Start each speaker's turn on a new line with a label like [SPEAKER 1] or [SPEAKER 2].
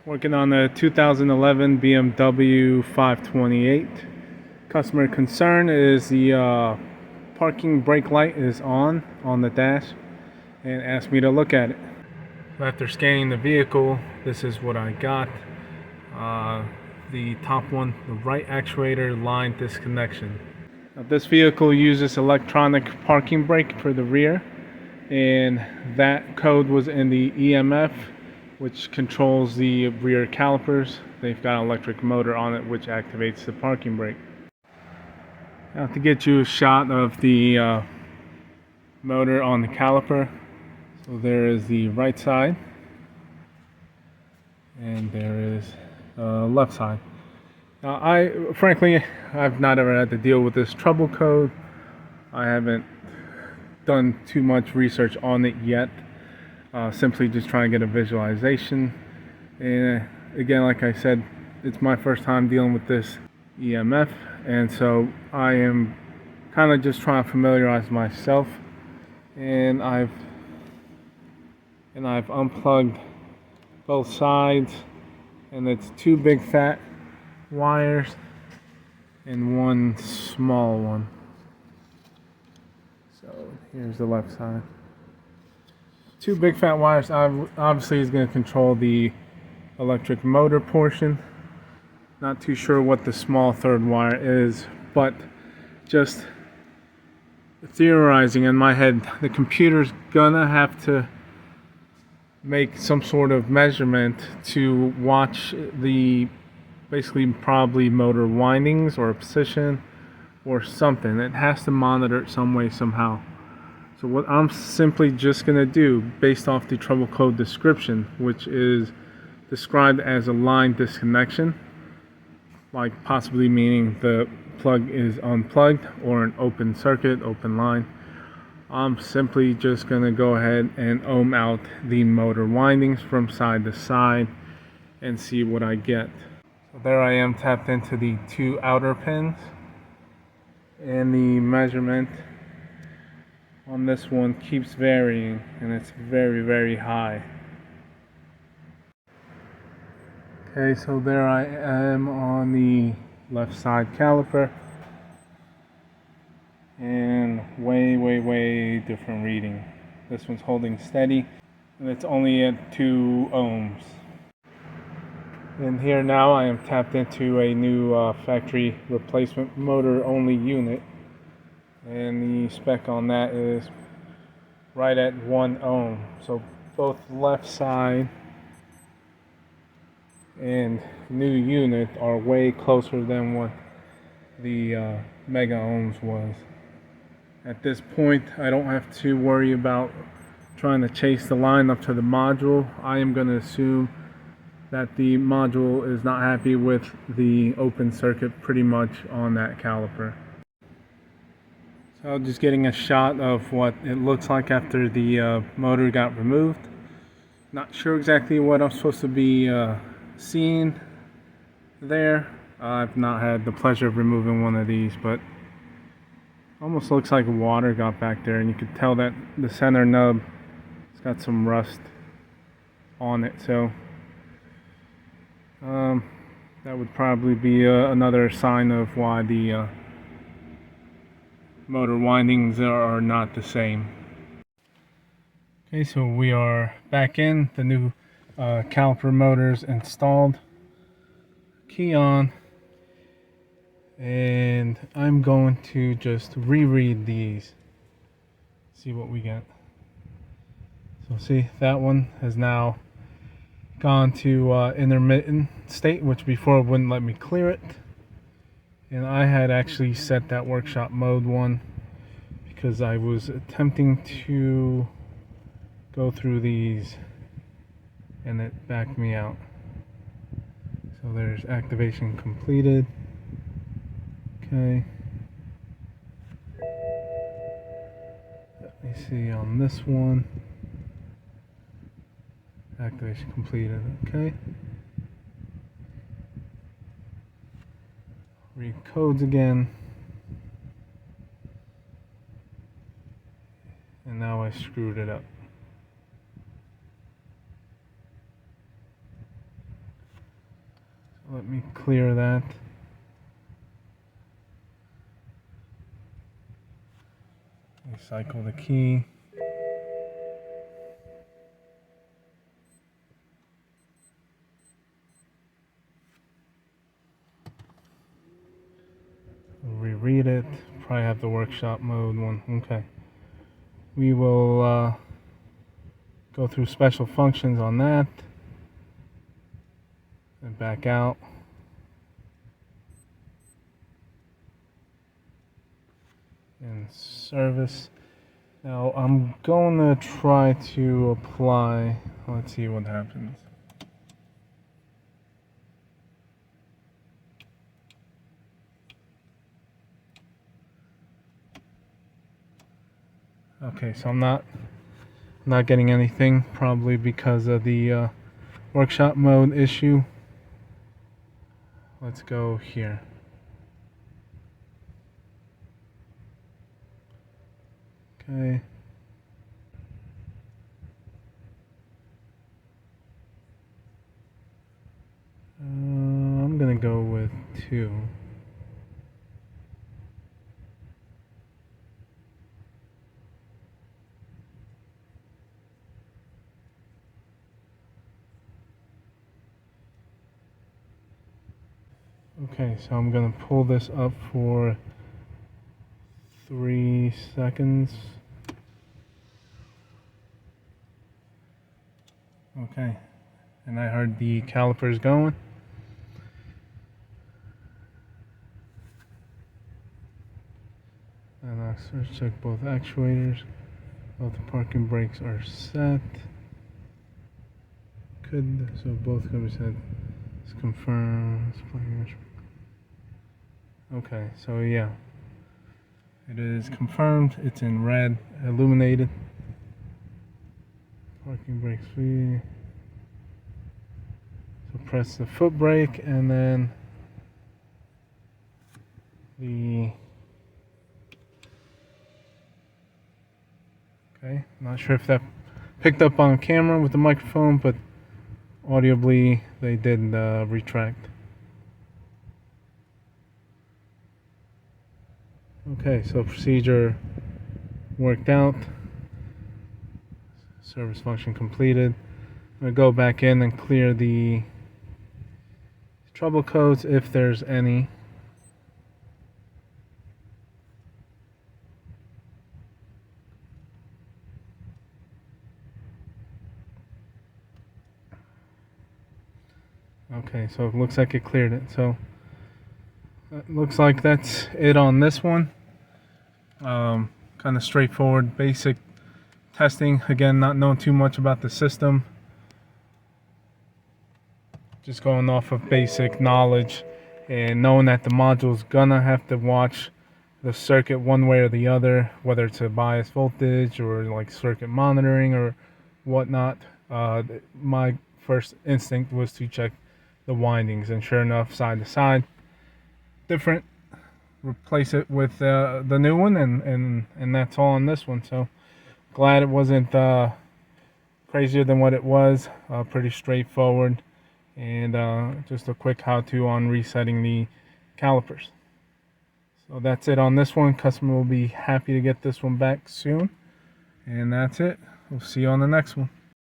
[SPEAKER 1] Working on a 2011 BMW 528. Customer concern is the parking brake light is on the dash and asked me to look at it. After scanning the vehicle, this is what I got. The top one, the right actuator line disconnection. Now, this vehicle uses electronic parking brake for the rear, and that code was in the EMF, which controls the rear calipers. They've got an electric motor on it which activates the parking brake. Now, to get you a shot of the motor on the caliper, so there is the right side and there is the left side. Now, I've not ever had to deal with this trouble code. I haven't done too much research on it yet. Simply just trying to get a visualization. And again, like I said, it's my first time dealing with this EMF, and so I am kind of just trying to familiarize myself. And I've unplugged both sides, and it's two big fat wires and one small one. So here's the left side. Two big fat wires obviously is going to control the electric motor portion. Not too sure what the small third wire is, but just theorizing in my head, the computer's gonna have to make some sort of measurement to watch the basically probably motor windings or position or something. It has to monitor it some way, somehow. So what I'm simply just going to do, based off the trouble code description, which is described as a line disconnection, like possibly meaning the plug is unplugged or an open circuit, open line, I'm simply just going to go ahead and ohm out the motor windings from side to side and see what I get. So there I am, tapped into the two outer pins, and the measurement on this one keeps varying, and it's very, very high. Okay, so there I am on the left side caliper, and way different reading. This one's holding steady, and it's only at 2 ohms. And here now I am tapped into a new factory replacement motor only unit, and the spec on that is right at 1 ohm. So both left side and new unit are way closer than what the mega ohms was. At this point, I don't have to worry about trying to chase the line up to the module. I am going to assume that the module is not happy with the open circuit pretty much on that caliper. So just getting a shot of what it looks like after the motor got removed. Not sure exactly what I'm supposed to be seeing there. I've not had the pleasure of removing one of these, but almost looks like water got back there, and you could tell that the center nub has got some rust on it. So that would probably be another sign of why the motor windings are not the same. Okay, so we are back in. The new caliper motors installed. Key on. And I'm going to just reread these. See what we get. So see, that one has now gone to intermittent state, which before wouldn't let me clear it. And I had actually set that workshop mode one because I was attempting to go through these and it backed me out. So there's activation completed. Okay. Let me see on this one. Activation completed. Okay. Read codes again. And now I screwed it up. Let me clear that. Recycle the key. Reread it. Probably have the workshop mode one. Okay. We will go through special functions on that. And back out. And service. Now I'm going to try to apply. Let's see what happens. Okay, so I'm not getting anything, probably because of the workshop mode issue. Let's go here. Okay. I'm gonna go with 2. Okay, so I'm gonna pull this up for 3 seconds. Okay, and I heard the calipers going. And I'll search check both actuators. Both parking brakes are set. So both can be set. Let's confirm. Okay, so yeah, it is confirmed. It's in red, illuminated. Parking brakes free. So press the foot brake and then the. Okay, not sure if that picked up on camera with the microphone, but audibly they did retract. Okay, so procedure worked out. Service function completed. I'm going to go back in and clear the trouble codes if there's any. Okay, so it looks like it cleared it. So it looks like that's it on this one. Kind of straightforward, basic testing. Again, not knowing too much about the system. Just going off of basic knowledge and knowing that the module's gonna have to watch the circuit one way or the other, whether it's a bias voltage or like circuit monitoring or whatnot. My first instinct was to check the windings, and sure enough, side to side, different. Replace it with the new one, and that's all on this one. So glad it wasn't crazier than what it was. Pretty straightforward, and just a quick how-to on resetting the calipers. So that's it on this one. Customer will be happy to get this one back soon, and that's it. We'll see you on the next one.